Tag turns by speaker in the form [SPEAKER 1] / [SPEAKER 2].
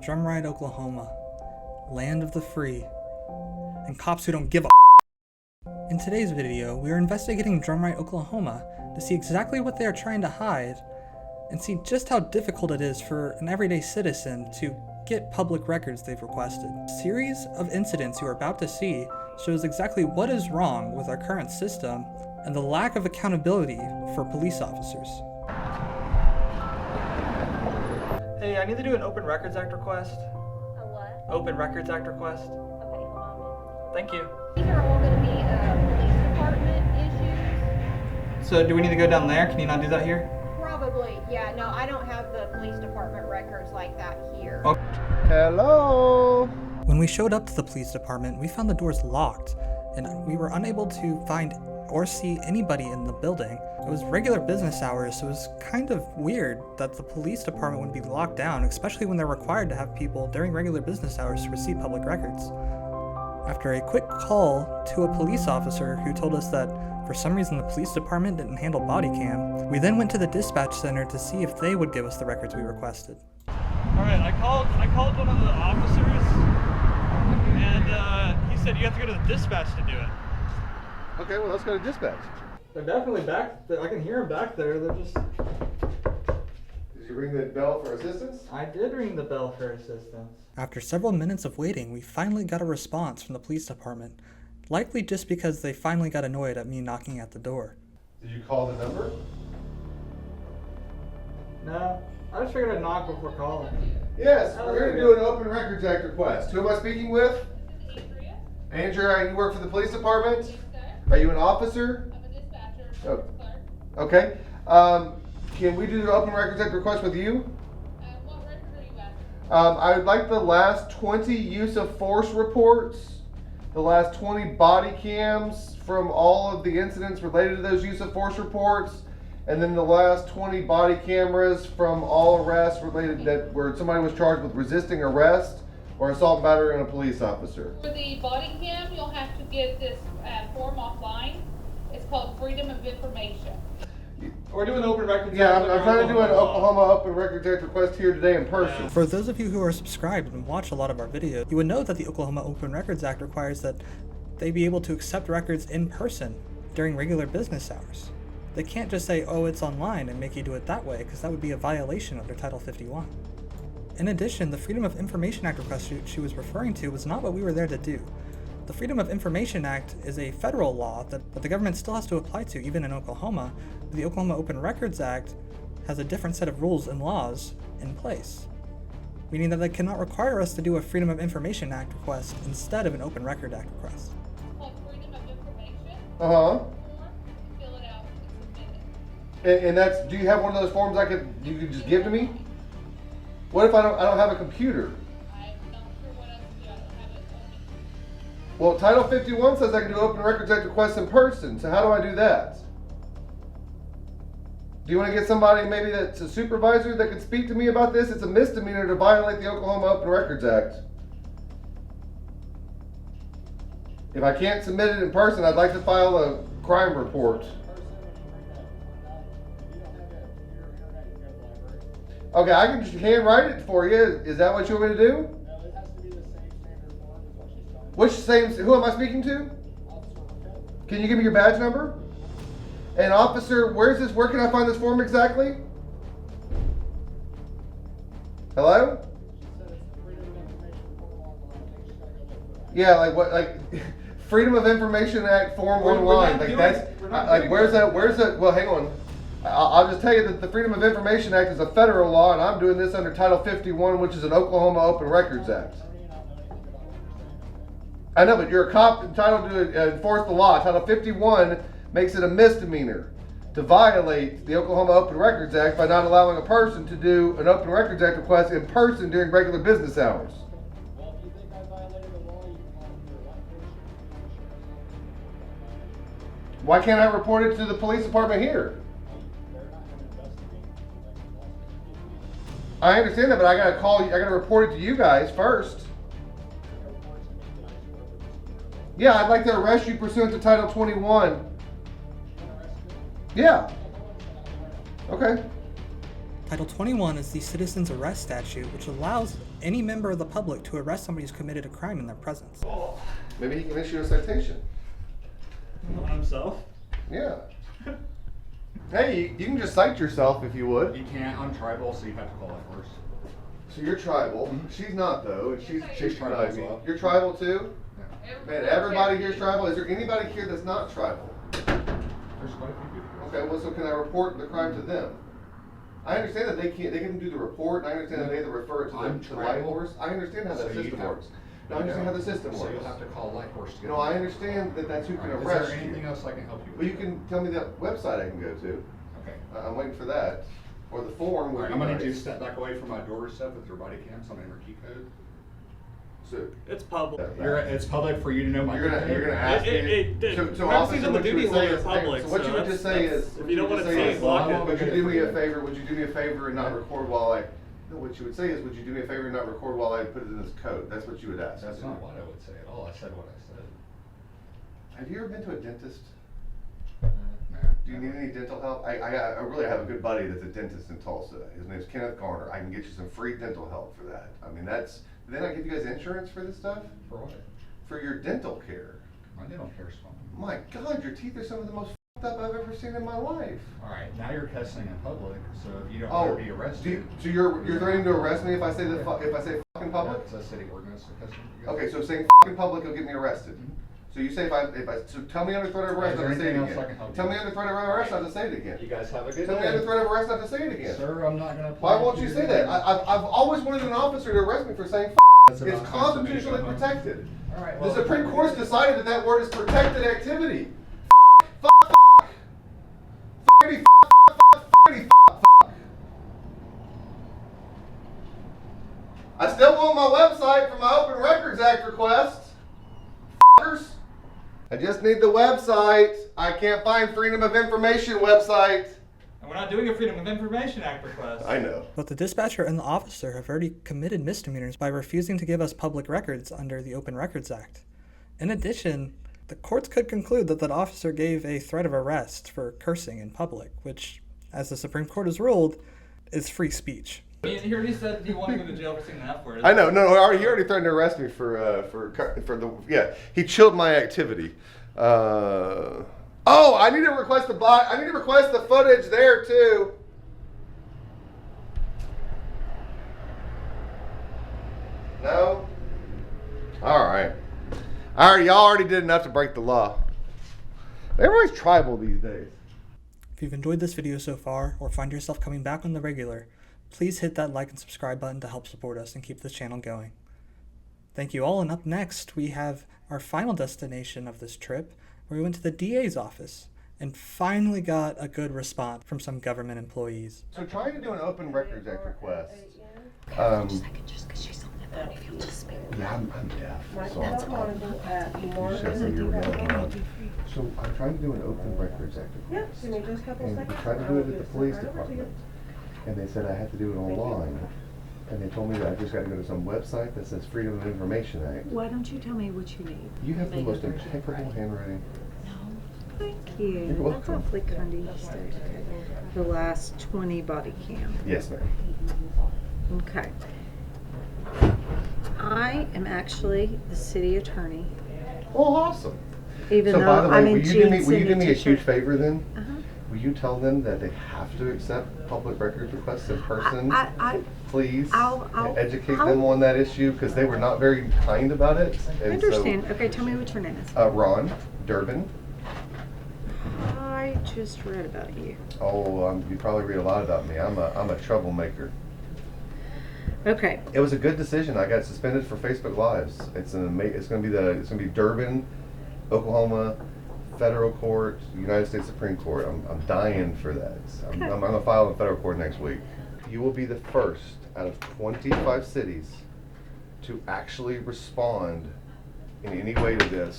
[SPEAKER 1] Drumright Oklahoma, land of the free, and cops who don't give a. In today's video, we are investigating Drumright Oklahoma to see exactly what they are trying to hide and see just how difficult it is for an everyday citizen to get public records they've requested. A series of incidents you are about to see shows exactly what is wrong with our current system and the lack of accountability for police officers. Hey, I need to do an Open Records Act request.
[SPEAKER 2] A what?
[SPEAKER 1] Open Records Act request.
[SPEAKER 2] Okay, hold on a minute.
[SPEAKER 1] Thank you.
[SPEAKER 2] These are all going to be police department issues.
[SPEAKER 1] So do we need to go down there? Can you not do that here?
[SPEAKER 2] Probably, yeah. No, I don't have the police department records like that here.
[SPEAKER 1] Oh.
[SPEAKER 3] Hello?
[SPEAKER 1] When we showed up to the police department, we found the doors locked, and we were unable to find or see anybody in the building. It was regular business hours, so it was kind of weird that the police department would be locked down, especially when they're required to have people during regular business hours to receive public records. After a quick call to a police officer who told us that for some reason the police department didn't handle body cam, we then went to the dispatch center to see if they would give us the records we requested.
[SPEAKER 4] Alright, I called one of the officers, and he said you have to go to the dispatch to do it.
[SPEAKER 3] Okay, well, let's go to dispatch.
[SPEAKER 1] They're definitely back there. I can hear them back there. They're just...
[SPEAKER 3] Did you ring the bell for assistance?
[SPEAKER 1] I did ring the bell for assistance. After several minutes of waiting, we finally got a response from the police department, likely just because they finally got annoyed at me knocking at the door.
[SPEAKER 3] Did you call the number?
[SPEAKER 1] No, I just figured I'd knock before calling.
[SPEAKER 3] Yes, we're here to do an Open Records Act request. Who am I speaking with? Andrea, you work for the police department? Are you an officer?
[SPEAKER 5] I'm a dispatcher.
[SPEAKER 3] Oh.
[SPEAKER 5] Clerk.
[SPEAKER 3] Okay. Can we do the Open Records Act request with you?
[SPEAKER 5] What record are you after?
[SPEAKER 3] I would like the last 20 use of force reports, the last 20 body cams from all of the incidents related to those use of force reports, and then the last 20 body cameras from all arrests related that where somebody was charged with resisting arrest or assault and battery on a police officer.
[SPEAKER 5] For the body cam, you'll have to get this form offline. It's called Freedom of Information.
[SPEAKER 4] We're doing Open Records
[SPEAKER 3] Yeah,
[SPEAKER 4] Act.
[SPEAKER 3] I'm trying to do an Oklahoma Open Records Act request here today in person.
[SPEAKER 1] For those of you who are subscribed and watch a lot of our videos, you would know that the Oklahoma Open Records Act requires that they be able to accept records in person during regular business hours. They can't just say, oh, it's online and make you do it that way, because that would be a violation under Title 51. In addition, the Freedom of Information Act request she was referring to was not what we were there to do. The Freedom of Information Act is a federal law that the government still has to apply to, even in Oklahoma. The Oklahoma Open Records Act has a different set of rules and laws in place, meaning that they cannot require us to do a Freedom of Information Act request instead of an Open Record Act request.
[SPEAKER 5] It's called Freedom of Information.
[SPEAKER 3] Uh-huh.
[SPEAKER 5] Form. You fill it out and submit it.
[SPEAKER 3] And that's, do you have one of those forms you could just give to me? What if I don't have a computer?
[SPEAKER 5] I'm not sure what else to do. I don't have it on me.
[SPEAKER 3] Well, Title 51 says I can do Open Records Act requests in person, so how do I do that? Do you want to get somebody maybe that's a supervisor that can speak to me about this? It's a misdemeanor to violate the Oklahoma Open Records Act. If I can't submit it in person, I'd like to file a crime report. Okay, I can just handwrite it for you. Is that what you want me to do?
[SPEAKER 6] No, it has to be the same standard form as what she's telling you.
[SPEAKER 3] Which same, who am I speaking to?
[SPEAKER 6] Officer Marquette.
[SPEAKER 3] Can you give me your badge number? And officer, where can I find this form exactly? Hello?
[SPEAKER 6] She said it's the Freedom of Information form online. I think she's gotta go look for that.
[SPEAKER 3] Yeah, like what, like Freedom of Information Act form
[SPEAKER 4] We're
[SPEAKER 3] online.
[SPEAKER 4] not
[SPEAKER 3] Like
[SPEAKER 4] doing-
[SPEAKER 3] that's,
[SPEAKER 4] we're not
[SPEAKER 3] like
[SPEAKER 4] doing
[SPEAKER 3] where's
[SPEAKER 4] that.
[SPEAKER 3] that, well hang on. I'll just tell you that the Freedom of Information Act is a federal law and I'm doing this under Title 51, which is an Oklahoma Open Records Act.
[SPEAKER 6] I may not know anything about what you're saying.
[SPEAKER 3] I know, but you're a cop entitled to enforce the law. Title 51 makes it a misdemeanor to violate the Oklahoma Open Records Act by not allowing a person to do an Open Records Act request in person during regular business hours.
[SPEAKER 6] Well, if you think I violated the law, you can call your life insurance.
[SPEAKER 3] Why can't I report it to the police department here?
[SPEAKER 6] They're not gonna investigate the law.
[SPEAKER 3] I understand that, but I gotta report it to you guys first. Yeah, I'd like to arrest you pursuant to Title 21. Yeah. Okay.
[SPEAKER 1] Title 21 is the Citizen's Arrest Statute, which allows any member of the public to arrest somebody who's committed a crime in their presence.
[SPEAKER 3] Maybe he can issue a citation.
[SPEAKER 4] On himself?
[SPEAKER 3] Yeah. Hey, you can just cite yourself if you would.
[SPEAKER 7] You can't. I'm tribal, so you have to call that first.
[SPEAKER 3] So you're tribal. She's not though. And she's
[SPEAKER 7] tribal as well.
[SPEAKER 3] You're tribal too?
[SPEAKER 7] Yeah.
[SPEAKER 3] Man, everybody here's tribal. Is there anybody here that's not tribal?
[SPEAKER 7] There's quite a few people.
[SPEAKER 3] Okay, well, so can I report the crime to them? I understand that they can do the report, and I understand that they have to refer it to
[SPEAKER 7] I'm
[SPEAKER 3] the light
[SPEAKER 7] tribal.
[SPEAKER 3] horse. I understand how that
[SPEAKER 7] So you
[SPEAKER 3] system
[SPEAKER 7] have-
[SPEAKER 3] works. No, I understand how the system
[SPEAKER 7] So
[SPEAKER 3] works.
[SPEAKER 7] you'll have to call light horse to get.
[SPEAKER 3] No, I understand that that's who can
[SPEAKER 7] Alright,
[SPEAKER 3] arrest
[SPEAKER 7] Is there anything
[SPEAKER 3] you.
[SPEAKER 7] else I can help you with?
[SPEAKER 3] Well, you can tell me that website I can go to.
[SPEAKER 7] Okay.
[SPEAKER 3] I'm waiting for that, or the form. would
[SPEAKER 7] Alright,
[SPEAKER 3] be
[SPEAKER 7] I'm gonna
[SPEAKER 3] nice.
[SPEAKER 7] do step back away from my doorstep with your body cam, so I'm gonna enter key code.
[SPEAKER 3] So
[SPEAKER 4] It's public.
[SPEAKER 7] It's public for you to know my
[SPEAKER 3] you're
[SPEAKER 7] key
[SPEAKER 3] gonna
[SPEAKER 7] code.
[SPEAKER 3] ask me.
[SPEAKER 4] Privacy's
[SPEAKER 3] officer,
[SPEAKER 4] on the
[SPEAKER 3] what you
[SPEAKER 4] duty
[SPEAKER 3] would say
[SPEAKER 4] holder
[SPEAKER 3] is-
[SPEAKER 4] public.
[SPEAKER 3] So what you would just say is,
[SPEAKER 4] if you don't want to see it,
[SPEAKER 7] block
[SPEAKER 4] block
[SPEAKER 7] it.
[SPEAKER 4] it.
[SPEAKER 3] would you do me a favor? Would you do me a favor and not record while I? No, what you would say is, would you do me a favor and not record while I put it in this code? That's what you would ask.
[SPEAKER 7] That's not what I would say at all. I said what I said.
[SPEAKER 3] Have you ever been to a dentist?
[SPEAKER 7] Nah,
[SPEAKER 3] Do you need any dental help? I really have a good buddy that's a dentist in Tulsa. His name's Kenneth Garner. I can get you some free dental help for that. I mean, then I give you guys insurance for this stuff?
[SPEAKER 7] For what?
[SPEAKER 3] For your dental care.
[SPEAKER 7] My dental care's fine.
[SPEAKER 3] My God, your teeth are some of the most f***ed up I've ever seen in my life.
[SPEAKER 7] Alright, now you're cussing in public, so if you don't
[SPEAKER 3] Oh,
[SPEAKER 7] want to be arrested.
[SPEAKER 3] so you're threatening to arrest me if I say if I say f*** in public?
[SPEAKER 7] It's a city ordinance, so cussing. you guys-
[SPEAKER 3] Okay, so saying f*** in public will get me arrested. So you say so tell me under threat of arrest
[SPEAKER 7] Is there
[SPEAKER 3] not to say it
[SPEAKER 7] anything else I
[SPEAKER 3] again.
[SPEAKER 7] can help you
[SPEAKER 3] Tell me
[SPEAKER 7] with?
[SPEAKER 3] under threat of arrest not to say it again.
[SPEAKER 7] You guys have a good
[SPEAKER 3] Tell me under
[SPEAKER 7] day.
[SPEAKER 3] threat of arrest not to say it again.
[SPEAKER 7] Sir, I'm not gonna.
[SPEAKER 3] Why
[SPEAKER 7] apply
[SPEAKER 3] won't
[SPEAKER 7] to
[SPEAKER 3] you
[SPEAKER 7] your
[SPEAKER 3] say that?
[SPEAKER 7] name.
[SPEAKER 3] I've always wanted an officer to arrest me for saying f***.
[SPEAKER 7] That's
[SPEAKER 3] It's
[SPEAKER 7] about time for me to
[SPEAKER 3] constitutionally
[SPEAKER 7] go home.
[SPEAKER 3] protected.
[SPEAKER 7] Alright,
[SPEAKER 3] The
[SPEAKER 7] well,
[SPEAKER 3] Supreme Court's decided that that word is protected activity. I still want my website for my Open Records Act request. I just need the website. I can't find Freedom of Information website.
[SPEAKER 4] And we're not doing a Freedom of Information Act request.
[SPEAKER 3] I know.
[SPEAKER 1] Both the dispatcher and the officer have already committed misdemeanors by refusing to give us public records under the Open Records Act. In addition, the courts could conclude that the officer gave a threat of arrest for cursing in public, which, as the Supreme Court has ruled, is free speech.
[SPEAKER 4] He already said he wanted to go to jail for saying the F word.
[SPEAKER 3] I know. No, he already threatened to arrest me for the he chilled my activity. Oh, I need to request the footage there too. No. All right. Y'all already did enough to break the law. Everybody's tribal these days.
[SPEAKER 1] If you've enjoyed this video so far, or find yourself coming back on the regular, please hit that like and subscribe button to help support us and keep this channel going. Thank you all, and up next we have our final destination of this trip, where we went to the DA's office and finally got a good response from some government employees.
[SPEAKER 3] So trying to do an Open Records Act request.
[SPEAKER 8] Just because she's on the phone, if you'll just speak.
[SPEAKER 3] Yeah, I'm deaf. So
[SPEAKER 8] That's
[SPEAKER 3] I'm,
[SPEAKER 8] fine.
[SPEAKER 3] you should say you were yelling. So I'm trying to do an Open Records Act request.
[SPEAKER 6] Give me just a couple
[SPEAKER 3] And we
[SPEAKER 6] seconds.
[SPEAKER 3] tried to do it at the police
[SPEAKER 6] Right over to you.
[SPEAKER 3] department. And they said I had to do it online. And they told me that I just got to go to some website that says Freedom of Information Act.
[SPEAKER 8] Why don't you tell me what you need?
[SPEAKER 3] You have the most impeccable handwriting.
[SPEAKER 8] No. Thank you.
[SPEAKER 3] You're
[SPEAKER 8] That's
[SPEAKER 3] welcome.
[SPEAKER 8] awfully kind of you to say. Okay. The last 20 body cam.
[SPEAKER 3] Yes, ma'am.
[SPEAKER 8] Okay. I am actually the city attorney,
[SPEAKER 3] Oh, awesome.
[SPEAKER 8] even
[SPEAKER 3] So
[SPEAKER 8] though
[SPEAKER 3] by the way,
[SPEAKER 8] I'm
[SPEAKER 3] will
[SPEAKER 8] in
[SPEAKER 3] you do me
[SPEAKER 8] jeans
[SPEAKER 3] will you
[SPEAKER 8] and
[SPEAKER 3] do me a
[SPEAKER 8] t-shirt.
[SPEAKER 3] huge favor then?
[SPEAKER 8] Uh-huh.
[SPEAKER 3] Will you tell them that they have to accept public records requests in person?
[SPEAKER 8] I
[SPEAKER 3] Please
[SPEAKER 8] I'll-
[SPEAKER 3] and educate them on that issue because they were not very kind about it. And
[SPEAKER 8] understand. Okay, tell me what your name is.
[SPEAKER 3] So, Ron Durbin.
[SPEAKER 8] I just read about you.
[SPEAKER 3] Oh, you probably read a lot about me. I'm a troublemaker.
[SPEAKER 8] Okay.
[SPEAKER 3] It was a good decision. I got suspended for Facebook Lives. It's going to be Durbin, Oklahoma, federal court, United States Supreme Court. I'm dying for that. I'm going to file in federal court next week. You will be the first out of 25 cities to actually respond in any way to this